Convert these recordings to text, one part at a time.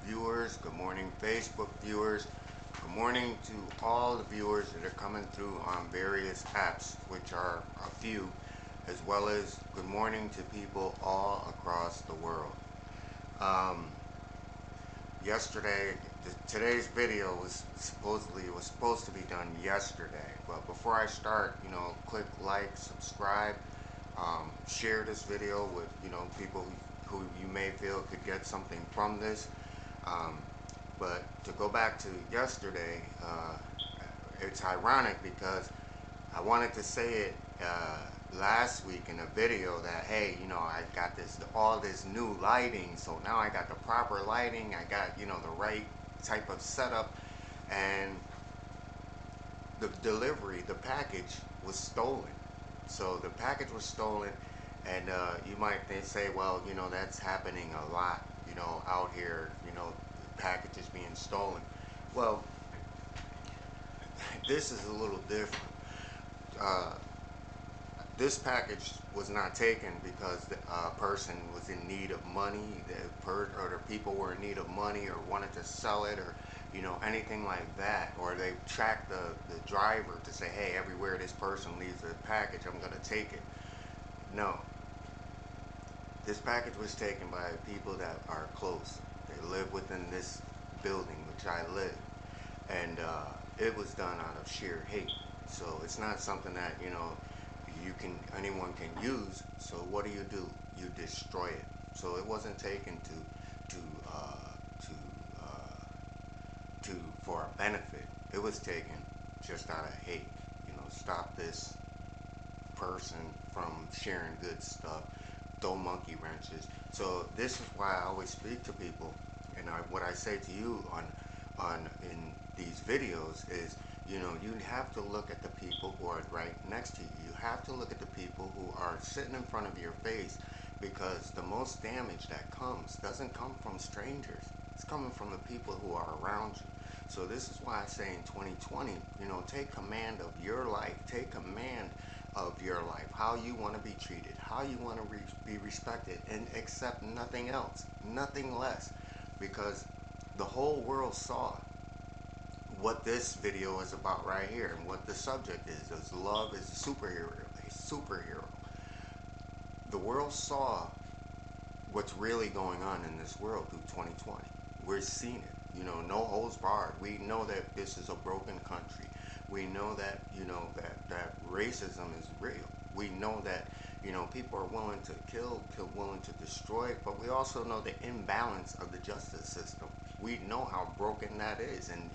viewers. Good morning, Facebook viewers. Good morning to all the viewers that are coming through on various apps, which are a few, as well as good morning to people all across the world. Um, yesterday, today's video was supposed to be done yesterday, but before I start, click like, subscribe, share this video with people who you may feel could get something from this. Um, but to go back to yesterday, it's ironic because I wanted to say it last week in a video that, hey, I got all this new lighting, so now I got the proper lighting, I got the right type of setup, and the package was stolen. So the package was stolen, and you might say, well, that's happening a lot, out here, packages being stolen. Well, this is a little different. Uh, this package was not taken because the person was in need of money, or the people were in need of money or wanted to sell it, or anything like that, or they tracked the driver to say, hey, everywhere this person leaves a package, I'm going to take it. No, this package was taken by people that are close. They live within this building, which I live, and it was done out of sheer hate. So it's not something that anyone can use. So what do? You destroy it. So it wasn't taken to for a benefit. It was taken just out of hate. Stop this person from sharing good stuff, throw monkey wrenches. So this is why I always speak to people, and what I say to you in these videos is, you have to look at the people who are right next to you. You have to look at the people who are sitting in front of your face, because the most damage that comes doesn't come from strangers. It's coming from the people who are around you. So this is why I say in 2020, take command of your life. Take command of your life, how you want to be treated, how you want to be respected, and accept nothing else, nothing less, because the whole world saw what this video is about right here, and what the subject is love is a superhero. The world saw what's really going on in this world through 2020. We're seeing it, no holds barred. We know that this is a broken country. We know that, that racism is real. We know that, people are willing to kill, willing to destroy, but we also know the imbalance of the justice system. We know how broken that is, and,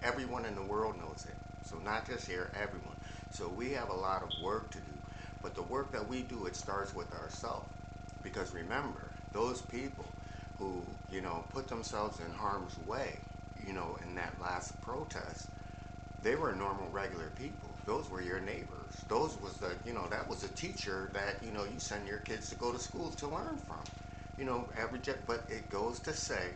everyone in the world knows it. So not just here, everyone. So we have a lot of work to do, but the work that we do, it starts with ourselves. Because remember, those people who, put themselves in harm's way, in that last protest, they were normal, regular people. Those were your neighbors. Those was that was a teacher that, you send your kids to go to school to learn from. But it goes to say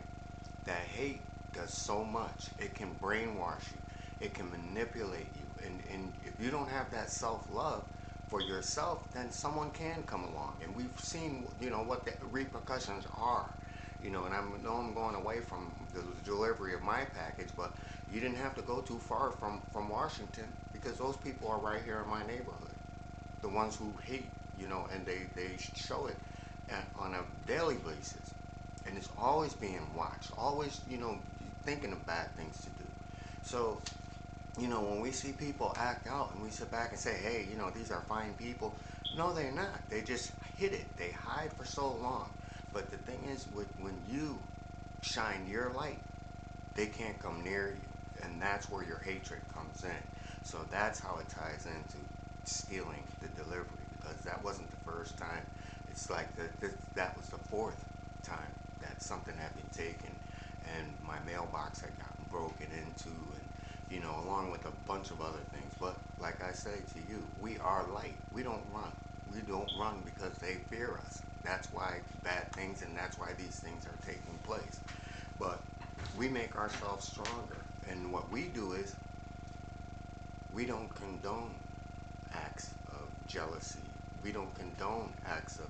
that hate does so much. It can brainwash you. It can manipulate you. And if you don't have that self-love for yourself, then someone can come along. And we've seen, what the repercussions are. And I know I'm going away from the delivery of my package, but you didn't have to go too far from Washington, because those people are right here in my neighborhood. The ones who hate, and they show it on a daily basis. And it's always being watched, always, thinking of bad things to do. So, when we see people act out and we sit back and say, hey, these are fine people. No, they're not. They just hid it. They hide for so long. But the thing is, when you shine your light, they can't come near you. And that's where your hatred comes in. So that's how it ties into stealing the delivery, because that wasn't the first time. It's like that was the fourth time that something had been taken, and my mailbox had gotten broken into, and along with a bunch of other things. But like I say to you, we are light. We don't run. We don't run because they fear us. That's why bad things, and that's why these things are taking place. But we make ourselves stronger. And what we do is, we don't condone acts of jealousy. We don't condone acts of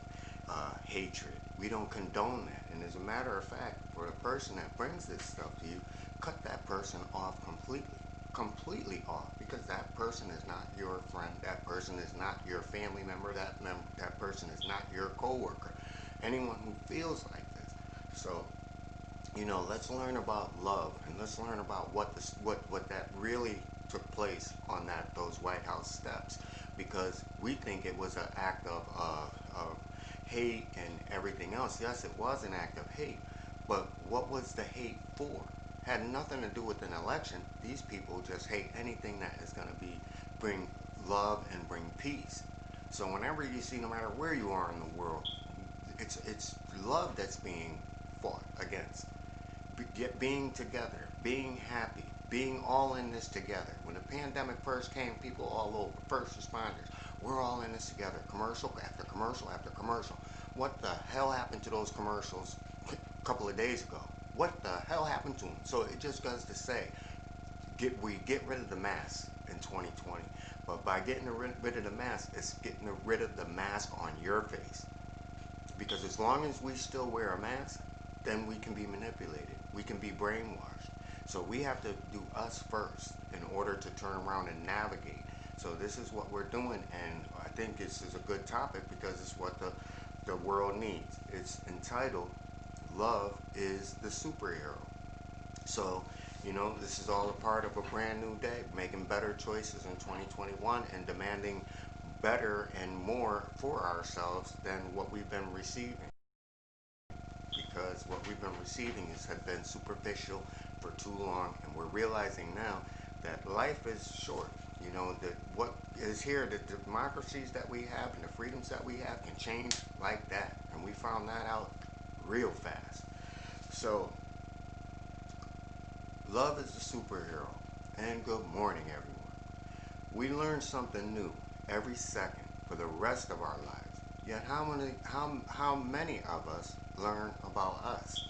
hatred. We don't condone that. And as a matter of fact, for the person that brings this stuff to you, cut that person off completely. Completely off, because that person is not your friend, that person is not your family member, that person is not your coworker, anyone who feels like this. So, let's learn about love, and let's learn about what that really took place on those White House steps, because we think it was an act of hate and everything else. Yes, it was an act of hate, but what was the hate for? Had nothing to do with an election. These people just hate anything that is going to bring love and bring peace. So whenever you see, no matter where you are in the world, it's love that's being fought against. Being together, being happy, being all in this together. When the pandemic first came, people all over, first responders, we're all in this together. Commercial after commercial after commercial. What the hell happened to those commercials a couple of days ago? What the hell happened to them? So it just goes to say, we get rid of the mask in 2020. But by getting rid of the mask, it's getting rid of the mask on your face. Because as long as we still wear a mask, then we can be manipulated. We can be brainwashed. So we have to do us first in order to turn around and navigate. So this is what we're doing, and I think this is a good topic because it's what the world needs. It's entitled, Love is the Superhero. So, this is all a part of a brand new day, making better choices in 2021 and demanding better and more for ourselves than what we've been receiving. Because what we've been receiving had been superficial for too long, and we're realizing now that life is short. That what is here, the democracies that we have and the freedoms that we have can change like that. And we found that out real fast. So, love is the superhero. And good morning, everyone. We learn something new every second for the rest of our lives. Yet how many of us learn about us?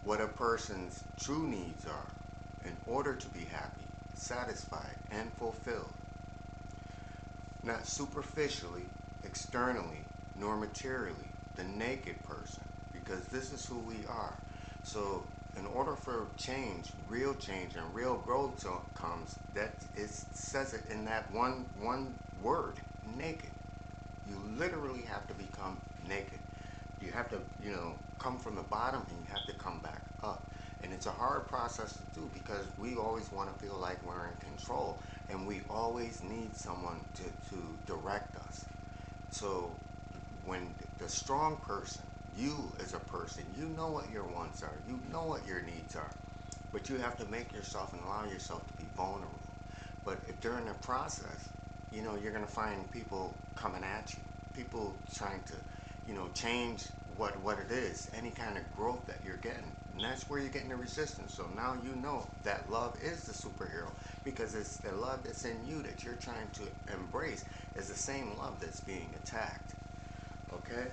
What a person's true needs are in order to be happy, satisfied, and fulfilled. Not superficially, externally, nor materially, the naked person, because this is who we are. So in order for real change and real growth comes, that it says it in that one word, naked. You literally have to become naked. You have to, come from the bottom and you have to come back up. And it's a hard process to do because we always want to feel like we're in control, and we always need someone to direct us. So when the strong person, you as a person, you know what your wants are, you know what your needs are, but you have to make yourself and allow yourself to be vulnerable. But during the process, you're going to find people coming at you, people trying to, change what it is, any kind of growth that you're getting. And that's where you're getting the resistance. So now you know that love is the superhero, because it's the love that's in you that you're trying to embrace is the same love that's being attacked. Okay?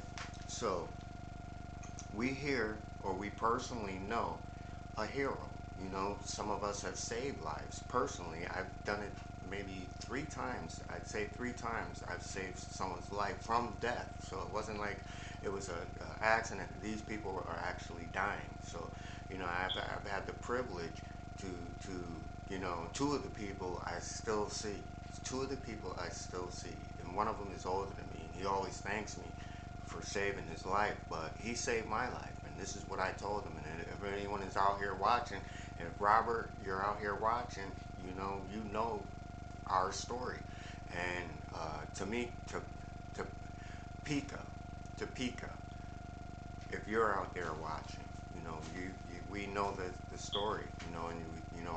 So we hear, or we personally know, a hero. Some of us have saved lives. Personally, I've done it maybe 3 times. I'd say 3 times I've saved someone's life from death. So it wasn't like it was a accident. These people are actually dying. So, I've had the privilege to 2 of the people I still see. 2 of the people I still see. And one of them is older than me. And he always thanks me for saving his life, but he saved my life, and this is what I told him. And if anyone is out here watching, and if Robert, you're out here watching, you know our story. And to me, to Pika, if you're out there watching, we know the story, and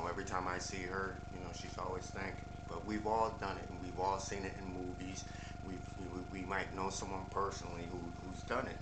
every time I see her, she's always thanking me. But we've all done it, and we've all seen it in movies. We might know someone personally who's done it.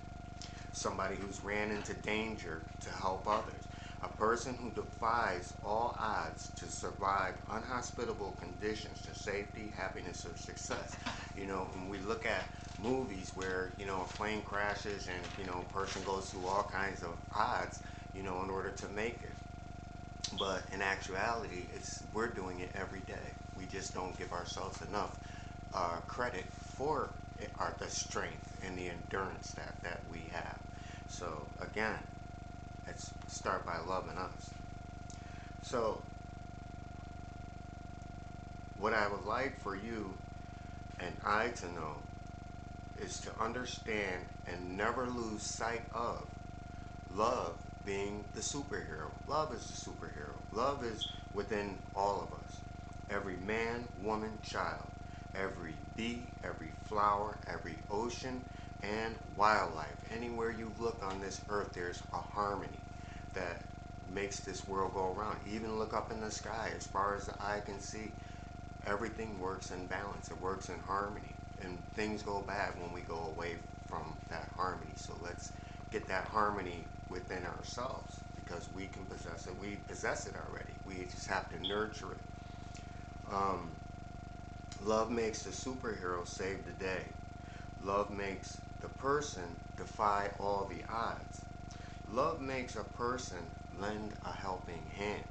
Somebody who's ran into danger to help others. A person who defies all odds to survive unhospitable conditions to safety, happiness, or success. When we look at movies where, a plane crashes and, a person goes through all kinds of odds, in order to make it. But in actuality, we're doing it every day. We just don't give ourselves enough credit for the strength and the endurance that we have. So again, let's start by loving us. So what I would like for you and I to know is to understand and never lose sight of love being the superhero. Love is the superhero. Love is within all of us. Every man, woman, child, every bee, every flower, every ocean, and wildlife. Anywhere you look on this earth, there's a harmony that makes this world go around. Even look up in the sky, as far as the eye can see, everything works in balance. It works in harmony. And things go bad when we go away from that harmony. So let's get that harmony within ourselves, because we can possess it. We possess it already. We just have to nurture it. Love makes the superhero save the day. Love makes the person defy all the odds. Love makes a person lend a helping hand.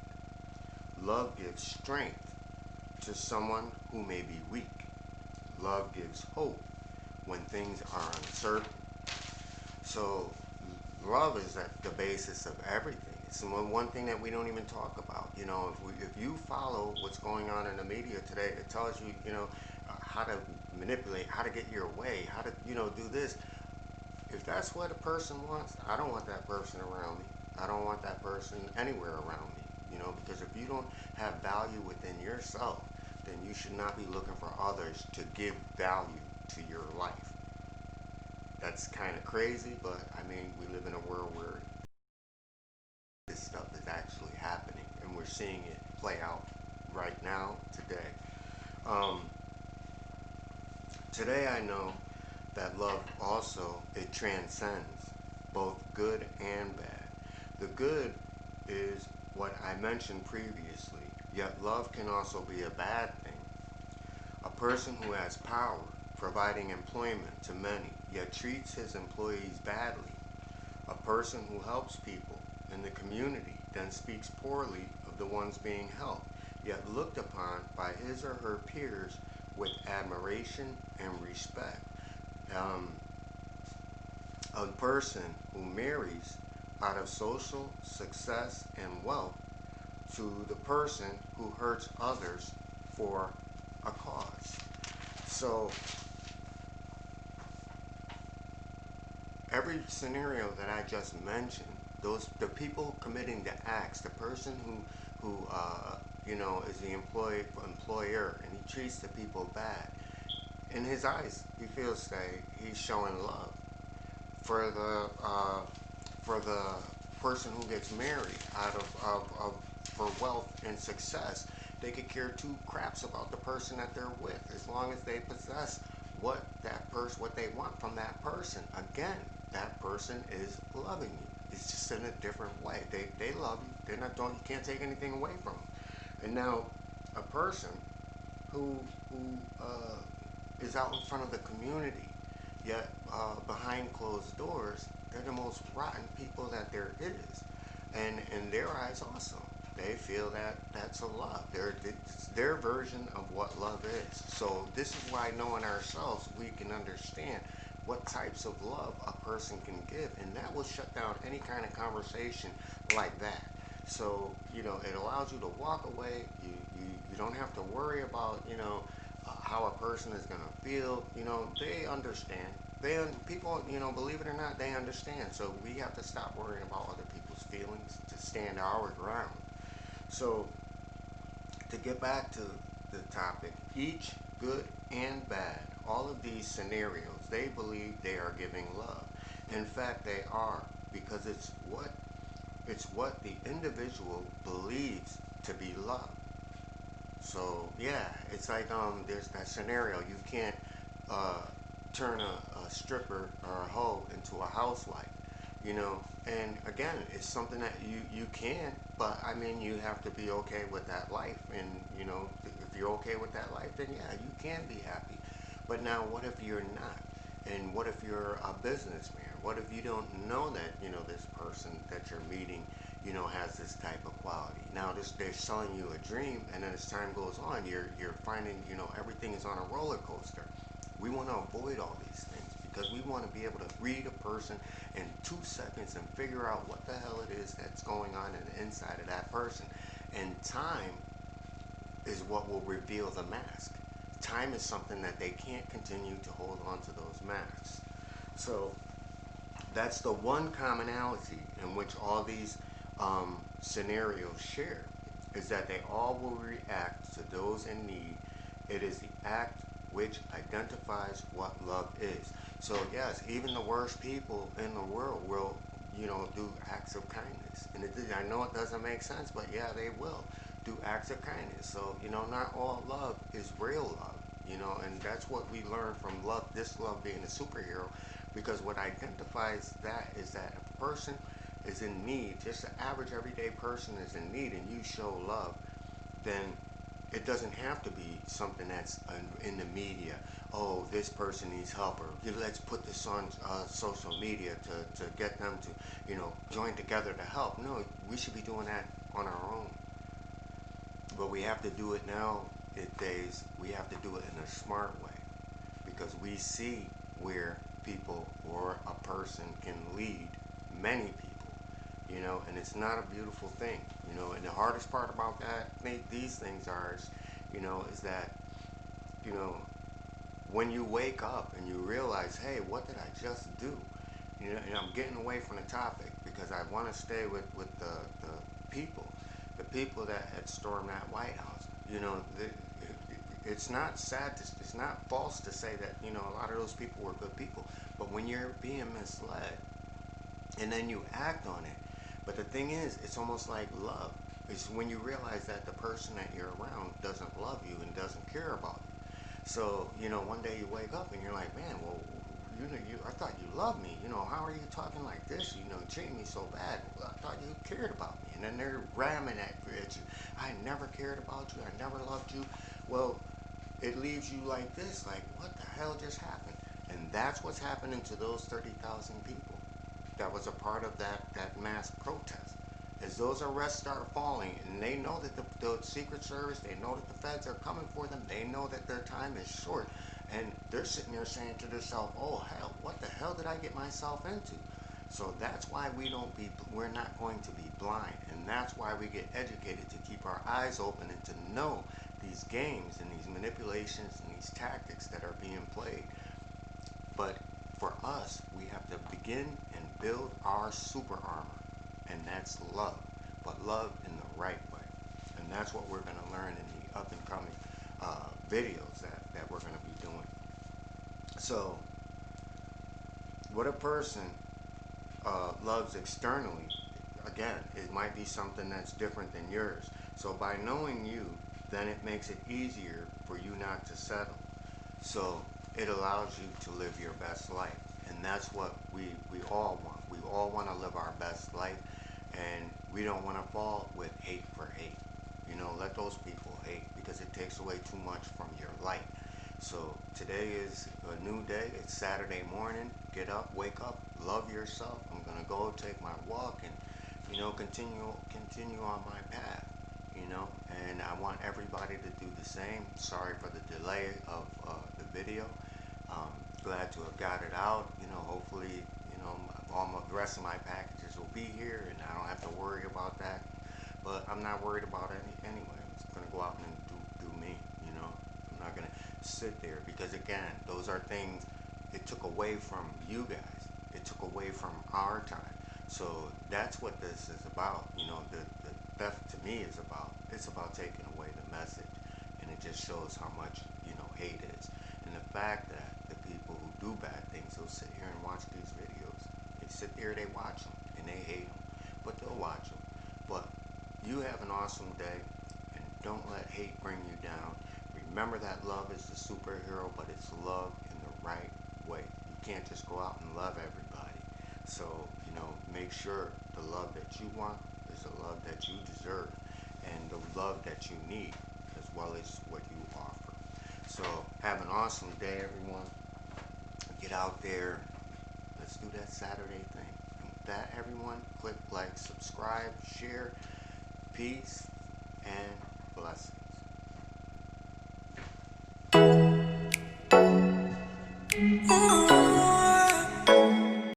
Love gives strength to someone who may be weak. Love gives hope when things are uncertain. So love is at the basis of everything. It's one thing that we don't even talk about. You know, if you follow what's going on in the media today, it tells you, how to manipulate, how to get your way, how to, do this. If that's what a person wants, I don't want that person around me. I don't want that person anywhere around me. Because if you don't have value within yourself, then you should not be looking for others to give value to your life. That's kind of crazy, but I mean, we live in a world where this stuff is actually happening, and we're seeing it play out right now, today. Um, Today I know that love also, it transcends both good and bad. The good is what I mentioned previously, yet love can also be a bad thing. A person who has power, providing employment to many, yet treats his employees badly. A person who helps people in the community, then speaks poorly of the ones being helped, yet looked upon by his or her peers with admiration and respect. A person who marries out of social success and wealth to the person who hurts others for a cause. So every scenario that I just mentioned, the people committing the acts, the person who is the employer, and he treats the people bad. In his eyes, he feels that he's showing love. For the person who gets married out of for wealth and success, they could care two craps about the person that they're with, as long as they possess what they want from that person. Again, that person is loving you. It's just in a different way. They love you. You can't take anything away from them. And now, a person who is out in front of the community, yet behind closed doors, they're the most rotten people that there is. And in their eyes also, they feel that that's a love. It's their version of what love is. So this is why, knowing ourselves, we can understand what types of love a person can give, and that will shut down any kind of conversation like that. So it allows you to walk away. You don't have to worry about how a person is gonna feel. They understand. People, believe it or not, they understand. So we have to stop worrying about other people's feelings to stand our ground. So to get back to the topic, each good and bad, all of these scenarios, they believe they are giving love. In fact, they are, because it's what the individual believes to be love. So yeah, it's like there's that scenario. You can't turn a stripper or a hoe into a housewife, and again, it's something that you can, but I mean, you have to be okay with that life. And if you're okay with that life, then yeah, you can be happy. But now, what if you're not? And what if you're a businessman? What if you don't know that this person that you're meeting has this type of quality? Now they're selling you a dream, and then as time goes on, you're finding everything is on a roller coaster. We want to avoid all these things because we want to be able to read a person in 2 seconds and figure out what the hell it is that's going on in the inside of that person. And time is what will reveal the mask. Time is something that they can't continue to hold on to those masks. So that's the one commonality in which all these scenarios share, is that they all will react to those in need. It is the act which identifies what love is. So yes, even the worst people in the world will, do acts of kindness. And I know it doesn't make sense, but yeah, they will do acts of kindness. So, not all love is real love, and that's what we learn from love, this love being a superhero, because what identifies that is that if a person is in need, just an average everyday person is in need, and you show love, then it doesn't have to be something that's in the media. Oh, this person needs help, or let's put this on social media to get them to, join together to help. No, we should be doing that on our own. But we have to do it nowadays. We have to do it in a smart way, because we see where people or a person can lead many people, and it's not a beautiful thing, and the hardest part about these things is that, when you wake up and you realize, hey, what did I just do? And I'm getting away from the topic because I want to stay with the people that had stormed that White House. It's not it's not false to say that, a lot of those people were good people, but when you're being misled and then you act on it. But the thing is, it's almost like love. It's when you realize that the person that you're around doesn't love you and doesn't care about you. So, one day you wake up and you're like, man, well, I thought you loved me. How are you talking like this? Treating me so bad. Well, I thought you cared about me. And then they're ramming at you. I never cared about you. I never loved you. Well, it leaves you like this, like, what the hell just happened? And that's what's happening to those 30,000 people that was a part of that mass protest. As those arrests start falling, and they know that the Secret Service, they know that the feds are coming for them, they know that their time is short, and they're sitting there saying to themselves, oh hell, what the hell did I get myself into? So that's why we're not going to be blind, and that's why we get educated, to keep our eyes open and to know these games and these manipulations and these tactics that are being played. But for us, we have to begin and build our super armor, and that's love, but love in the right way. And that's what we're going to learn in the up and coming videos that we're going to be doing. So what a person loves externally, again, it might be something that's different than yours. So by knowing you, then it makes it easier for you not to settle. So it allows you to live your best life. And that's what we all want. We all want to live our best life, and we don't want to fall with hate for hate. Let those people hate, because it takes away too much from your light. So today is a new day. It's Saturday morning. Get up, wake up, love yourself. I'm going to go take my walk and, continue on my path, and I want everybody to do the same. Sorry for the delay of the video. Glad to have got it out. Hopefully, the rest of my packages will be here, and I don't have to worry about that. But I'm not worried about it anyway. I'm just going to go out and do me, I'm not going to sit there, because again, those are things it took away from you guys. It took away from our time. So that's what this is about. The theft to me is about. It's about taking away the message, and it just shows how much, hate is. And the fact that the people who do bad things, they'll sit here and watch these videos. They sit there, they watch them, and they hate them, but they'll watch them. But you have an awesome day, and don't let hate bring you down. Remember that love is the superhero, but it's love in the right way. You can't just go out and love everybody. So, make sure the love that you want is the love that you deserve, and the love that you need, as well as what you offer. So have an awesome day, everyone. Get out there. Let's do that Saturday thing. And with that, everyone, click like, subscribe, share. Peace and blessings.